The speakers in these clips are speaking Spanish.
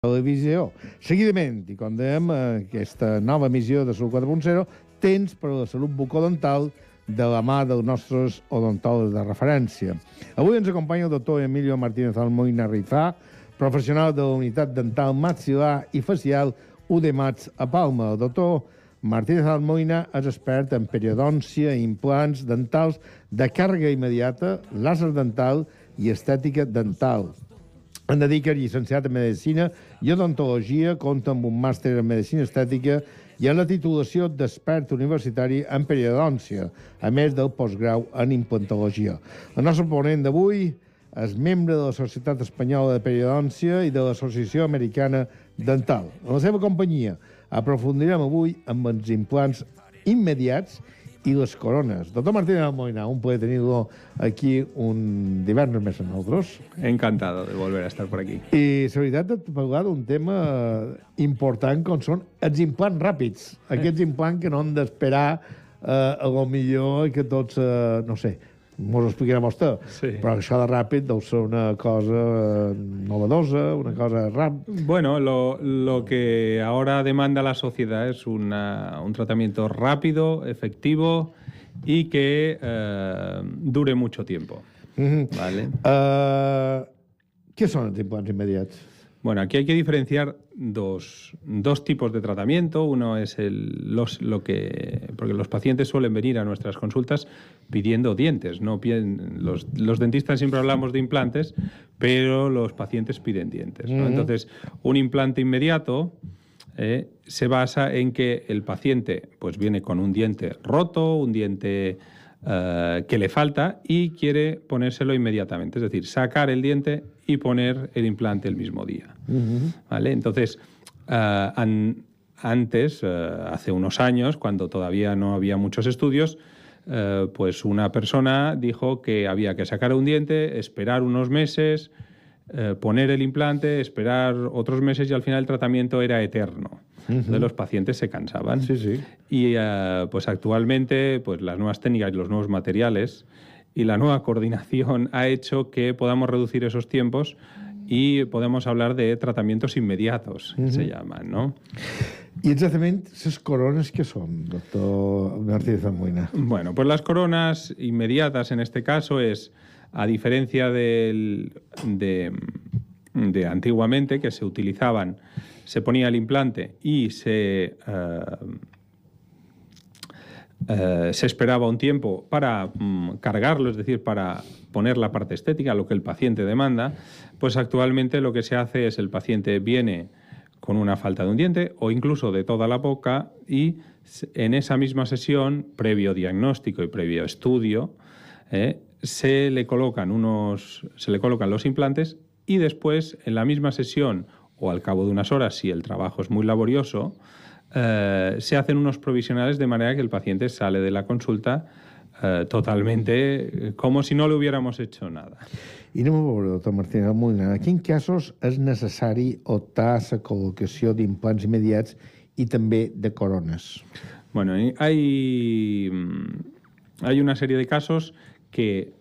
televisió. Seguidament, i com dèiem, aquesta nova emissió de Salut 4.0, temps per a la salut bucodental de la mà dels nostres odontòlegs de referència. Avui ens acompanya el doctor Emilio Martínez Almoina Rizá, professional de la unitat dental maxil·lar i facial UDEMATS a Palma. El doctor Martínez Almoina és expert en periodòncia, implants dentals de càrrega immediata, làser dental i estètica dental. En de dir que és llicenciat en Medicina i Odontologia, compta amb un màster en Medicina Estètica i en la titulació d'expert universitari en periodòncia, a més del postgrau en implantologia. El nostre ponent d'avui és membre de la Societat Espanyola de Periodòncia i de l'Associació Americana Dental. En la seva companyia aprofundirem avui amb els implants immediats i les corones. Doctor Martínez Almoina, un plaer tenir-lo aquí un divendres més amb nosaltres. Encantado de volver a estar por aquí. I la veritat és parlar d'un tema important com són els implants ràpids. Aquests implants que no han d'esperar a lo millor que tots, no sé, mos ho explicarà vostè, Sí. però això de ràpid deu ser una cosa novedosa, una cosa ràpida. Bueno, lo que ahora demanda la sociedad es un tratamiento rápido, efectivo y que dure mucho tiempo. ¿Vale? Què són els implants immediats? Bueno, aquí hay que diferenciar dos tipos de tratamiento. Uno es porque los pacientes suelen venir a nuestras consultas pidiendo dientes. Los dentistas siempre hablamos de implantes, pero los pacientes piden dientes, ¿no? Entonces, un implante inmediato se basa en que el paciente pues viene con un diente roto, un diente que le falta y quiere ponérselo inmediatamente, es decir, sacar el diente y poner el implante el mismo día. ¿Vale? Entonces, antes, hace unos años, cuando todavía no había muchos estudios, pues una persona dijo que había que sacar un diente, esperar unos meses, poner el implante, esperar otros meses y al final el tratamiento era eterno. Entonces los pacientes se cansaban. Sí, sí. Y pues actualmente pues las nuevas técnicas y los nuevos materiales y la nueva coordinación ha hecho que podamos reducir esos tiempos y podemos hablar de tratamientos inmediatos, que se llaman, ¿no? I exactament les corones què són, doctor Martínez Almoina? Bueno, pues las coronas inmediatas en este caso es, a diferencia de antiguamente, que se utilizaban, se ponía el implante y se esperaba un tiempo para cargarlo, es decir, para poner la parte estética, lo que el paciente demanda, pues actualmente lo que se hace es el paciente viene con una falta de un diente o incluso de toda la boca y en esa misma sesión, previo diagnóstico y previo estudio, se le colocan los implantes y después en la misma sesión o al cabo de unas horas, si el trabajo es muy laborioso, se hacen unos provisionales de manera que el paciente sale de la consulta totalmente como si no le hubiéramos hecho nada. I anem a veure, doctor Martínez Almoina, en quins casos és necessari optar a la col·locació d'implants immediats i també de corones? Bueno, hay una serie de casos que,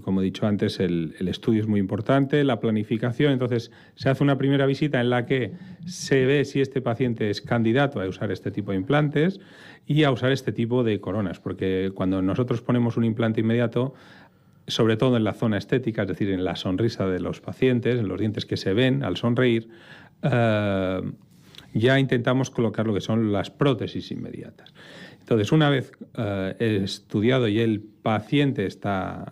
como he dicho antes, el estudio es muy importante, la planificación. Entonces, se hace una primera visita en la que se ve si este paciente es candidato a usar este tipo de implantes y a usar este tipo de coronas, porque cuando nosotros ponemos un implante inmediato, sobre todo en la zona estética, es decir, en la sonrisa de los pacientes, en los dientes que se ven al sonreír, ya intentamos colocar lo que son las prótesis inmediatas. Entonces, una vez estudiado y el paciente está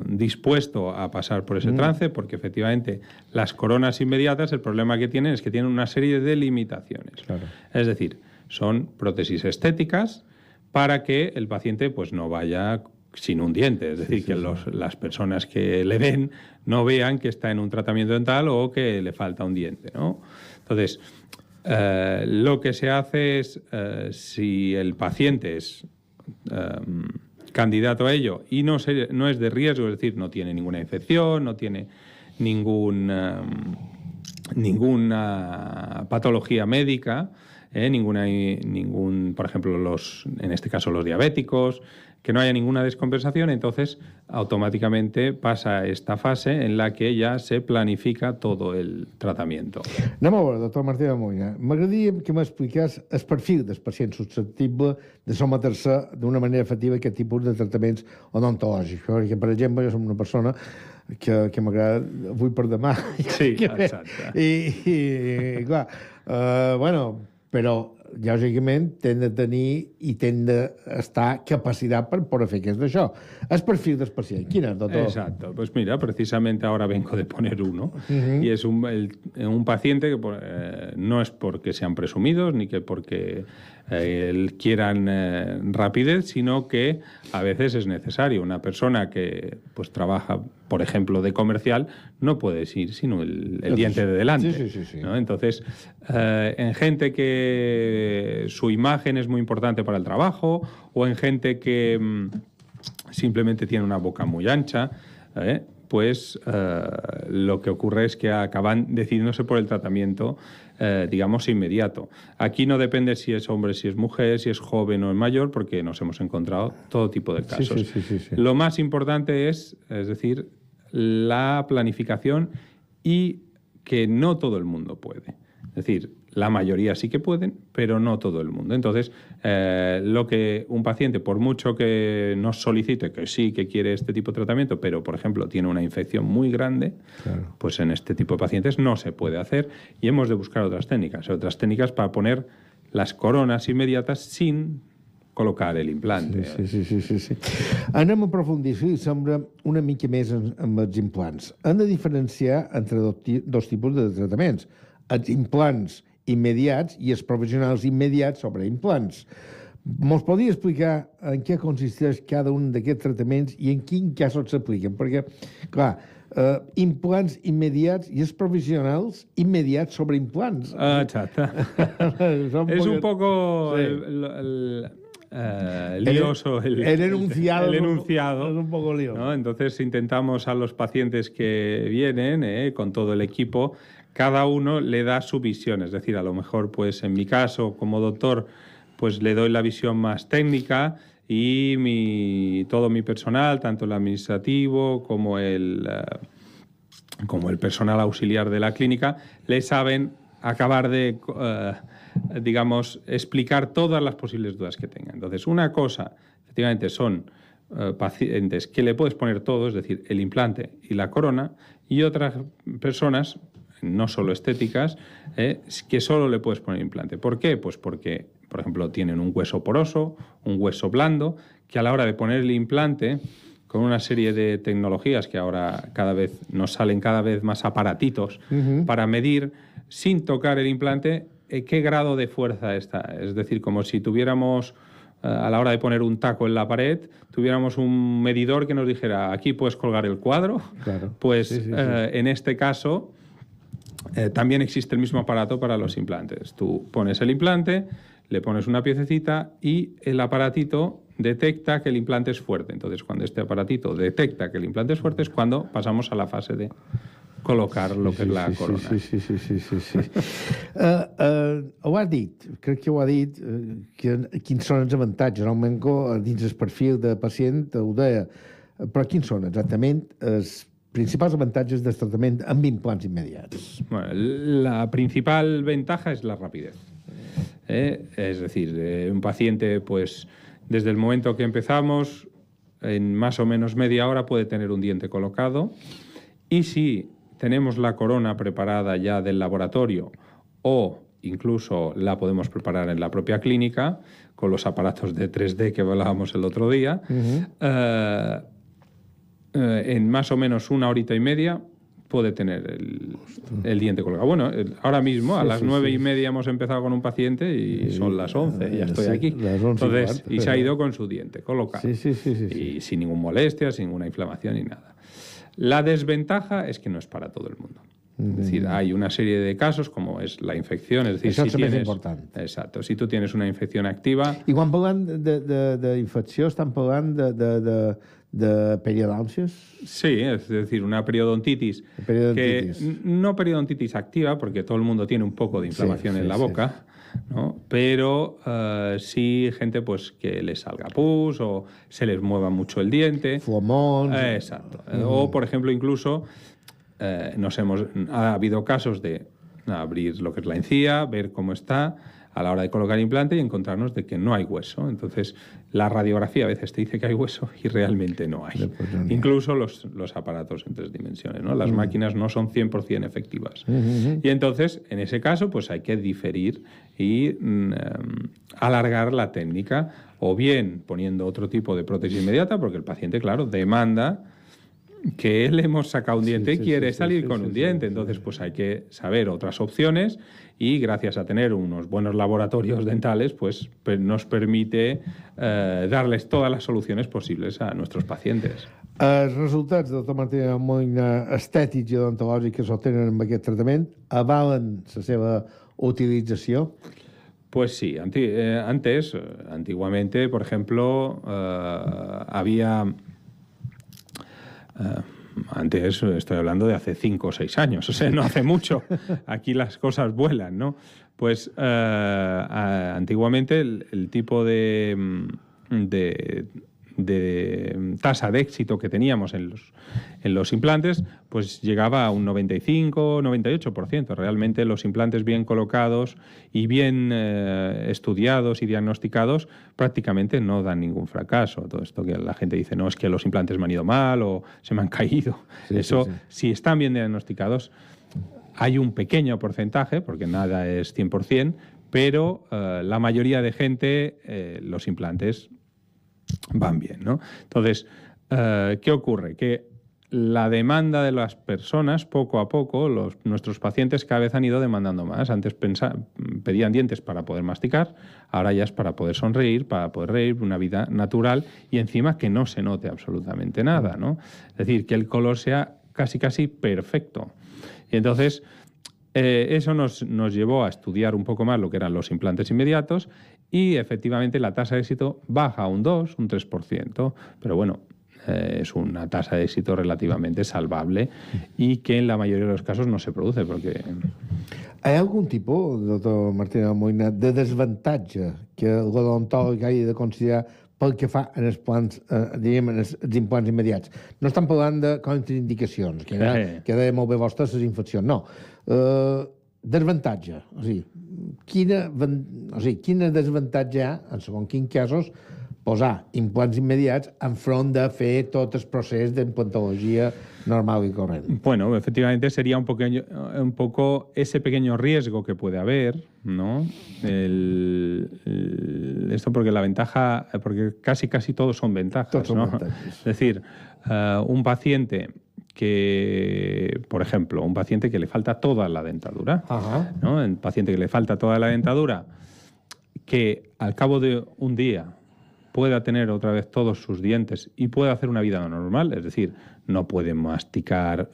dispuesto a pasar por ese trance, porque efectivamente las coronas inmediatas, el problema que tienen es que tienen una serie de limitaciones. Claro. Es decir, son prótesis estéticas para que el paciente pues, no vaya sin un diente, es decir, que las personas que le ven no vean que está en un tratamiento dental o que le falta un diente, ¿no? Entonces, lo que se hace es, si el paciente es candidato a ello y no es de riesgo, es decir, no tiene ninguna infección, no tiene ningún ninguna patología médica, por ejemplo, en este caso los diabéticos, que no haya ninguna descompensación, entonces automáticamente pasa esta fase en la que ya se planifica todo el tratamiento. Anem a veure, doctor Martí de Moina. M'agradaria que m'expliqués el perfil del pacient susceptible de sometre-se d'una manera efectiva a aquest tipus de tractaments odontològics. Perquè, per exemple, jo som una persona que m'agrada avui per demà. Sí, exacte. I clar, bueno, però lògicament tenen de tenir i tenen d'estar capacitat per poder fer què és d'això. El perfil del pacient, quin és, doctor? Exacto, pues mira, precisamente ahora vengo de poner uno, y es un paciente que no es porque sean presumidos ni que porque quieran rapidez, sino que a veces es necesario. Una persona que pues trabaja, por ejemplo, de comercial, no puede ir sin el diente de delante. Sí. ¿No? Entonces, en gente que su imagen es muy importante para el trabajo, o en gente que simplemente tiene una boca muy ancha, pues lo que ocurre es que acaban decidiéndose por el tratamiento, digamos, inmediato. Aquí no depende si es hombre, si es mujer, si es joven o es mayor, porque nos hemos encontrado todo tipo de casos. Sí. Lo más importante es decir, la planificación, y que no todo el mundo puede. Es decir, la mayoría sí que pueden, pero no todo el mundo. Entonces, lo que un paciente, por mucho que nos solicite que sí, que quiere este tipo de tratamiento, pero, por ejemplo, tiene una infección muy grande, claro, pues en este tipo de pacientes no se puede hacer, y hemos de buscar otras técnicas para poner las coronas inmediatas sin col·locar l'implante. Sí. Anem a aprofundir, si sembla, una mica més amb els implants. Hem de diferenciar entre dos tipus de tractaments. Els implants immediats i els professionals immediats sobre implants. Mos podria explicar en què consisteix cada un d'aquests tractaments i en quin casos s'apliquen? Perquè, clar, implants immediats i els professionals immediats sobre implants. Exacte. És un poco lioso el enunciado. Es un poco lioso, ¿no? Entonces intentamos a los pacientes que vienen con todo el equipo, cada uno le da su visión. Es decir, a lo mejor, pues en mi caso, como doctor, pues le doy la visión más técnica, y todo mi personal, tanto el administrativo como el personal auxiliar de la clínica, le saben acabar de digamos, explicar todas las posibles dudas que tengan. Entonces, una cosa, efectivamente, son pacientes que le puedes poner todo, es decir, el implante y la corona, y otras personas, no solo estéticas, que solo le puedes poner implante. ¿Por qué? Pues porque, por ejemplo, tienen un hueso poroso, un hueso blando, que a la hora de poner el implante, con una serie de tecnologías que ahora nos salen cada vez más aparatitos para medir, sin tocar el implante, qué grado de fuerza está. Es decir, como si tuviéramos, a la hora de poner un taco en la pared, tuviéramos un medidor que nos dijera, aquí puedes colgar el cuadro. Claro. Pues sí. En este caso también existe el mismo aparato para los implantes. Tú pones el implante, le pones una piececita y el aparatito detecta que el implante es fuerte. Entonces, cuando este aparatito detecta que el implante es fuerte, es cuando pasamos a la fase de col·locar lo que és la corona. Sí. Ho ha dit, crec que ho ha dit, quins són els avantatges. Almenys dins el perfil de pacient ho deia, però quins són exactament els principals avantatges del tractament amb implants immediats? Bueno, la principal ventaja es la rapidez. Es decir, un paciente, pues, desde el momento que empezamos, en más o menos media hora puede tener un diente colocado, y si tenemos la corona preparada ya del laboratorio, o incluso la podemos preparar en la propia clínica con los aparatos de 3D que hablábamos el otro día, en más o menos una horita y media puede tener el diente colgado. Bueno, ahora mismo a las 9:30 hemos empezado con un paciente y son las 11, ya estoy aquí. Entonces, y se ha ido con su diente colocado. Y sin ninguna molestia, sin ninguna inflamación ni nada. La desventaja es que no es para todo el mundo. Es decir, hay una serie de casos, como es la infección. Es decir, això és més important. Exacto. Si tú tienes una infección activa... I quan parlant d'infecció, estan parlant de periodontitis. Sí, es decir, una periodontitis, que no periodontitis activa, porque todo el mundo tiene un poco de inflamación en la boca, ¿no? Pero sí gente pues que les salga pus o se les mueva mucho el diente. Flomons. Exacto. O, por ejemplo, incluso ha habido casos de abrir lo que es la encía, ver cómo está a la hora de colocar el implante y encontrarnos de que no hay hueso. Entonces, la radiografía a veces te dice que hay hueso y realmente no hay. Incluso los aparatos en 3 dimensiones, ¿no? Las máquinas no son 100% efectivas. Y entonces, en ese caso, pues hay que diferir y alargar la técnica, o bien poniendo otro tipo de prótesis inmediata, porque el paciente, claro, demanda que le hemos sacado un diente y quiere salir con un diente. Entonces, pues hay que saber otras opciones y gracias a tener unos buenos laboratorios dentales, pues nos permite darles todas las soluciones posibles a nuestros pacientes. Els resultats, doctor Martí Moina, estètics i odontològics que s'obtenen amb aquest tractament avalen la seva utilització? Pues sí, antiguamente, por ejemplo, había... antes, estoy hablando de hace 5 o 6 años, o sea, no hace mucho. Aquí las cosas vuelan, ¿no? Pues antiguamente el tipo de tasa de éxito que teníamos en los implantes, pues llegaba a un 95-98%. Realmente los implantes bien colocados y bien estudiados y diagnosticados prácticamente no dan ningún fracaso. Todo esto que la gente dice, no, es que los implantes me han ido mal o se me han caído. Eso, si están bien diagnosticados, hay un pequeño porcentaje, porque nada es 100%, pero la mayoría de gente, los implantes van bien, ¿no? Entonces, ¿qué ocurre? Que la demanda de las personas, poco a poco, nuestros pacientes cada vez han ido demandando más. Antes pedían dientes para poder masticar, ahora ya es para poder sonreír, para poder reír, una vida natural y encima que no se note absolutamente nada, ¿no? Es decir, que el color sea casi perfecto. Y entonces, eso nos llevó a estudiar un poco más lo que eran los implantes inmediatos y efectivamente la tasa de éxito baja a un 2, un 3%, pero bueno, es una tasa de éxito relativamente salvable y que en la mayoría de los casos no se produce porque... Hi ha algun tipus, doctor Martí Moina, de desavantatge que l'odontòleg hagi de considerar pel que fa en els plans, diríem, en els implants immediats? No estan parlant de contraindicacions, que deia molt bé vostè, les infeccions, no. Desavantatge, o sigui, quina desavantatge hi ha, en segons quins casos, posar implants inmediats enfront de fer tot el procés d'implantologia normal y corriente. Bueno, efectivamente sería un poco ese pequeño riesgo que puede haber, ¿no? Esto porque la ventaja, porque casi todos son ventajas, todos son ¿no? ventajas. Es decir, un paciente que, por ejemplo, un paciente que le falta toda la dentadura, ¿no? Un paciente que le falta toda la dentadura, que al cabo de un día pueda tener otra vez todos sus dientes y pueda hacer una vida normal, es decir, no puede masticar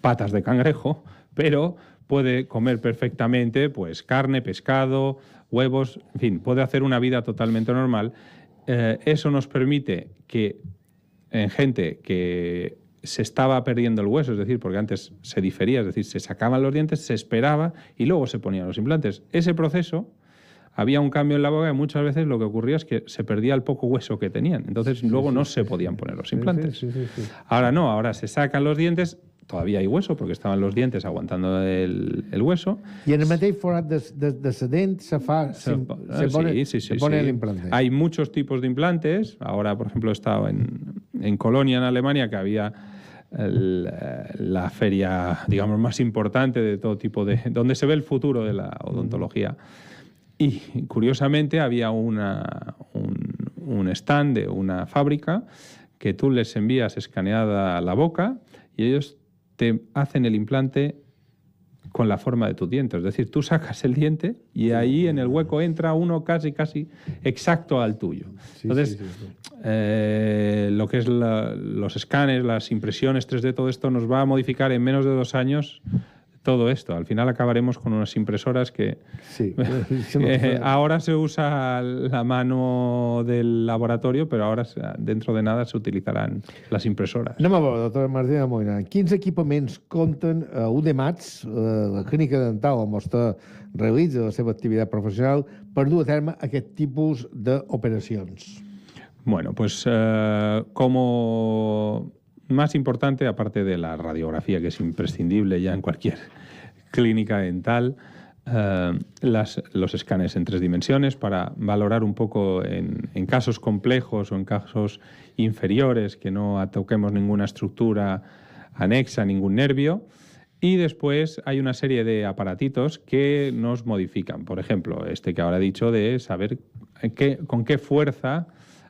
patas de cangrejo, pero puede comer perfectamente pues carne, pescado, huevos, en fin, puede hacer una vida totalmente normal. Eso nos permite que en gente que se estaba perdiendo el hueso, es decir, porque antes se difería, es decir, se sacaban los dientes, se esperaba y luego se ponían los implantes. Ese proceso, había un cambio en la boca y muchas veces lo que ocurría es que se perdía el poco hueso que tenían. Entonces luego no se podían poner los implantes. Ahora no, ahora se sacan los dientes, todavía hay hueso porque estaban los dientes aguantando el hueso. Y en el mateix forat de la dent se pone el implante. Hay muchos tipos de implantes. Ahora, por ejemplo, he estado en Colonia, en Alemania, que había la feria, digamos, más importante de todo tipo de... donde se ve el futuro de la odontología. Y curiosamente había un stand de una fábrica que tú les envías escaneada la boca y ellos te hacen el implante con la forma de tu diente. Es decir, tú sacas el diente y ahí en el hueco entra uno casi exacto al tuyo. Entonces, lo que es los escáneres, las impresiones 3D, todo esto nos va a modificar en menos de 2 años todo esto. Al final acabaremos con unas impresoras que Sí. ahora se usa la mano del laboratorio, pero ahora dentro de nada se utilizarán las impresoras. Anem a veure, doctora Martina Moina, quins equipaments compten a UDEMATS, la clínica dental on vostè realitza la seva activitat professional, per dur a terme aquest tipus d'operacions? Bueno, pues como más importante, aparte de la radiografía, que es imprescindible ya en cualquier clínica dental, los escáneres en 3 dimensiones para valorar un poco en casos complejos o en casos inferiores que no toquemos ninguna estructura anexa, ningún nervio. Y después hay una serie de aparatitos que nos modifican. Por ejemplo, este que ahora he dicho de saber con qué fuerza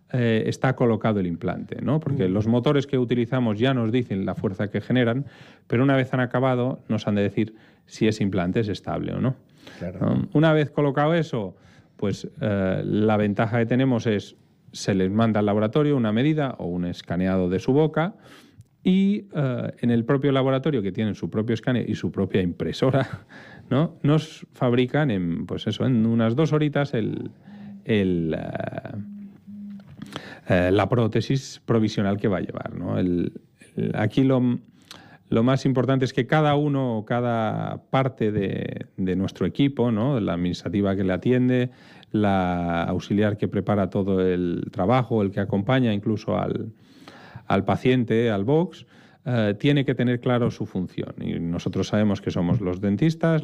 está colocado el implante, ¿no? Porque los motores que utilizamos ya nos dicen la fuerza que generan, pero una vez han acabado nos han de decir si ese implante es estable o no. Claro. ¿No? Una vez colocado eso, pues la ventaja que tenemos es se les manda al laboratorio una medida o un escaneado de su boca y en el propio laboratorio, que tienen su propio escáner y su propia impresora, ¿no? Nos fabrican en, pues eso, en unas 2 horitas la prótesis provisional que va a llevar, ¿no? Aquí lo más importante es que cada parte de nuestro equipo, ¿no? La administrativa que le atiende, la auxiliar que prepara todo el trabajo, el que acompaña incluso al paciente, al box, tiene que tener claro su función. Y nosotros sabemos que somos los dentistas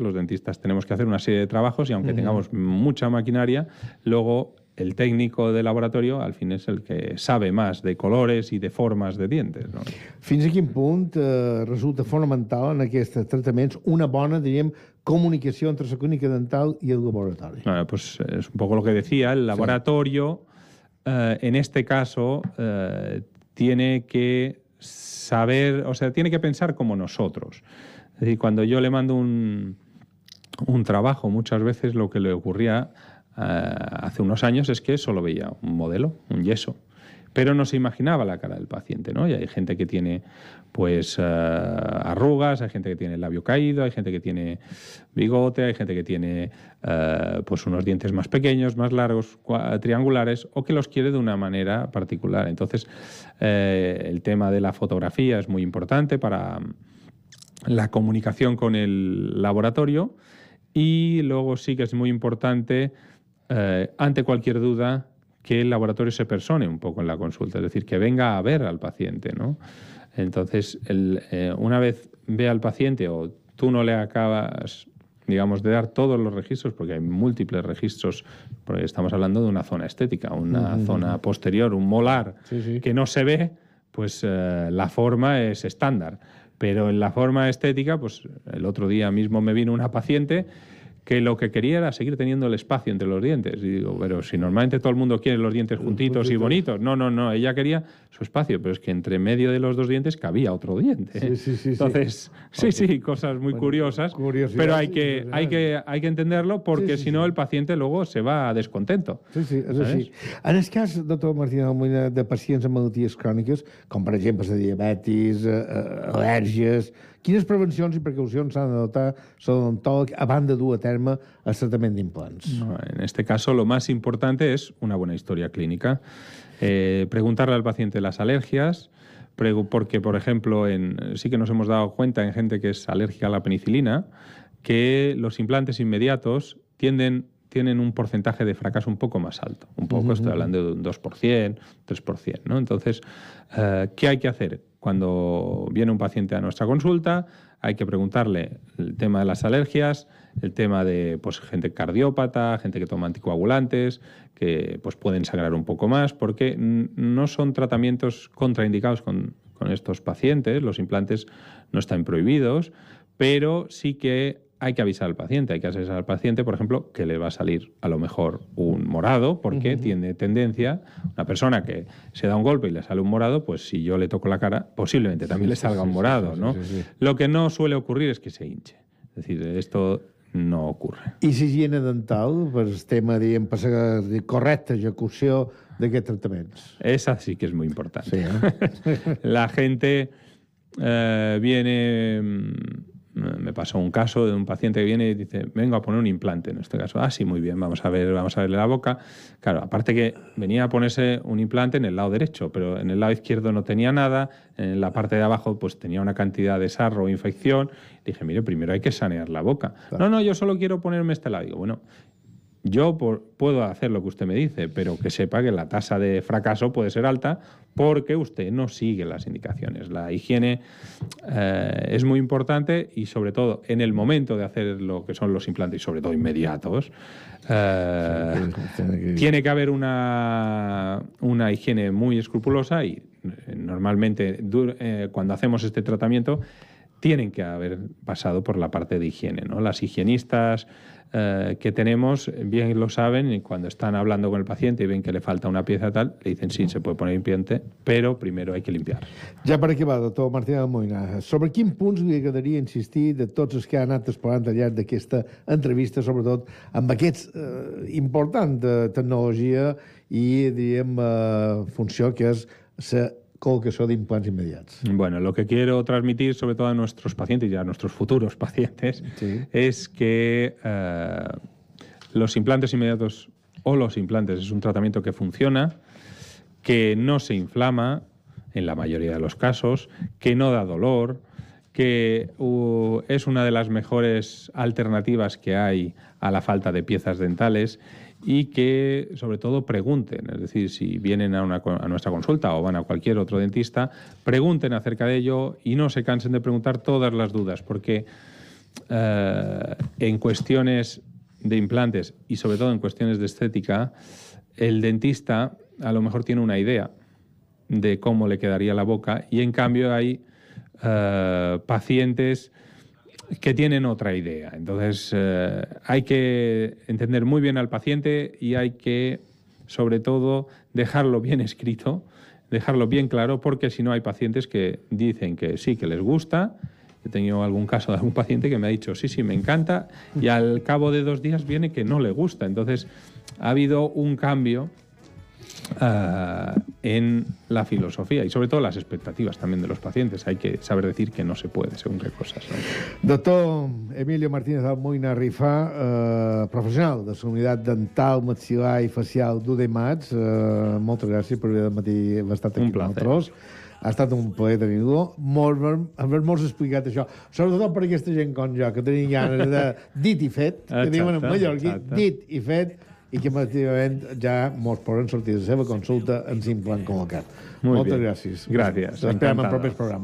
tenemos que hacer una serie de trabajos y aunque tengamos mucha maquinaria, luego el técnico de laboratorio al fin és el que sabe más de colores i de formes de dientes, no? Fins a quin punt resulta fonamental en aquests tractaments una bona, diríem, comunicació entre la clínica dental y el laboratorio? Bueno, pues es un poco lo que decía, el laboratorio en este caso tiene que saber, o sea, tiene que pensar como nosotros. Es decir, cuando yo le mando un trabajo, muchas veces lo que le ocurría hace unos años es que solo veía un modelo, un yeso, pero no se imaginaba la cara del paciente, ¿no? Y hay gente que tiene pues arrugas, hay gente que tiene el labio caído, hay gente que tiene bigote, hay gente que tiene pues unos dientes más pequeños, más largos, triangulares, o que los quiere de una manera particular. Entonces el tema de la fotografía es muy importante para la comunicación con el laboratorio, y luego sí que es muy importante ante cualquier duda que el laboratorio se persone un poco en la consulta, es decir, que venga a ver al paciente, ¿no? Entonces, una vez ve al paciente o tú no le acabas, digamos, de dar todos los registros, porque hay múltiples registros, porque estamos hablando de una zona estética, una zona posterior, un molar, que no se ve, pues la forma es estándar. Pero en la forma estética, pues el otro día mismo me vino una paciente que lo que quería era seguir teniendo el espacio entre los dientes. Y digo, pero si normalmente todo el mundo quiere los dientes juntitos y bonitos. No, ella quería su espacio, pero es que entre medio de los 2 dientes cabía otro diente. Entonces, cosas muy curiosas, pero hay que entenderlo, porque si no el paciente luego se va descontento. Sí, és així. En el cas, doctor Martín Almoina, de pacients amb malalties cròniques, com per exemple la diabetis, al·lèrgies, quines prevencions i precaucions s'han d'adoptar l'odontòleg abans de dur a terme el tractament d'implants? En este caso, lo más importante es una buena historia clínica. Preguntarle al paciente las alergias, porque, por ejemplo, sí que nos hemos dado cuenta en gente que es alérgica a la penicilina, que los implantes inmediatos tienen un porcentaje de fracaso un poco más alto. Un poco, estoy hablando de un 2%, 3%, ¿no? Entonces, ¿qué hay que hacer? Cuando viene un paciente a nuestra consulta, hay que preguntarle el tema de las alergias, el tema de pues, gente cardiópata, gente que toma anticoagulantes, que pues, pueden sangrar un poco más, porque no son tratamientos contraindicados con estos pacientes. Los implantes no están prohibidos, pero sí que hay que avisar al paciente. Hay que avisar al paciente, por ejemplo, que le va a salir a lo mejor un morado, porque tiene tendencia, una persona que se da un golpe y le sale un morado, pues si yo le toco la cara, posiblemente también le salga un morado, ¿no? Lo que no suele ocurrir es que se hinche. Es decir, esto no ocurre. I la higiene dental, per el tema, diguem, per la correcta ejecució d'aquests tractaments? Esa sí que es muy importante. Sí, La gente viene me pasó un caso de un paciente que viene y dice, vengo a poner un implante en este caso. Ah, sí, muy bien, vamos a verle la boca. Claro, aparte que venía a ponerse un implante en el lado derecho, pero en el lado izquierdo no tenía nada, en la parte de abajo pues tenía una cantidad de sarro o infección. Dije, mire, primero hay que sanear la boca. Claro. No, yo solo quiero ponerme este lado. Digo, bueno, yo puedo hacer lo que usted me dice, pero que sepa que la tasa de fracaso puede ser alta porque usted no sigue las indicaciones. La higiene es muy importante y sobre todo en el momento de hacer lo que son los implantes y sobre todo inmediatos, tiene que haber una higiene muy escrupulosa y normalmente cuando hacemos este tratamiento tienen que haber pasado por la parte de higiene, ¿no? Las higienistas que tenemos bien lo saben y cuando están hablando con el paciente y ven que le falta una pieza tal, le dicen sí, se puede poner implante, però primero hay que limpiar. Ja per acabar, doctor Martí Almoina, sobre quin punts li agradaria insistir de tots els que han anat explorant al llarg d'aquesta entrevista, sobretot amb aquests important tecnologia i, diríem, funció que és la col·locació d'implants immediats. Bueno, lo que quiero transmitir sobre todo a nuestros pacientes y a nuestros futuros pacientes es que los implantes inmediatos o los implantes es un tratamiento que funciona, que no se inflama en la mayoría de los casos, que no da dolor, que es una de las mejores alternativas que hay a la falta de piezas dentales y que, sobre todo, pregunten. Es decir, si vienen a nuestra consulta o van a cualquier otro dentista, pregunten acerca de ello y no se cansen de preguntar todas las dudas, porque en cuestiones de implantes y, sobre todo, en cuestiones de estética, el dentista a lo mejor tiene una idea de cómo le quedaría la boca y, en cambio, hay pacientes que tienen otra idea. Entonces, hay que entender muy bien al paciente y hay que, sobre todo, dejarlo bien escrito, dejarlo bien claro, porque si no hay pacientes que dicen que sí, que les gusta. He tenido algún caso de algún paciente que me ha dicho, sí, me encanta, y al cabo de 2 días viene que no le gusta. Entonces, ha habido un cambio en la filosofía y sobre todo las expectativas también de los pacientes. Hay que saber decir que no se puede, según qué cosas, ¿no? Doctor Emilio Martínez Almoina Rifà, professional de la unitat dental, maxil·lar i facial d'UDEMATS, moltes gràcies per haver estat aquí amb nosaltres. Ha estat un plaer tenir-lo, haver-nos explicat això, sobretot per aquesta gent com jo, que tenia ganes de dit i fet, que diuen en mallorquí, dit i fet, i que efectivament ja ens poden sortir de la seva consulta en implant col·locat. Moltes gràcies. Gràcies. Esperem en propers programes.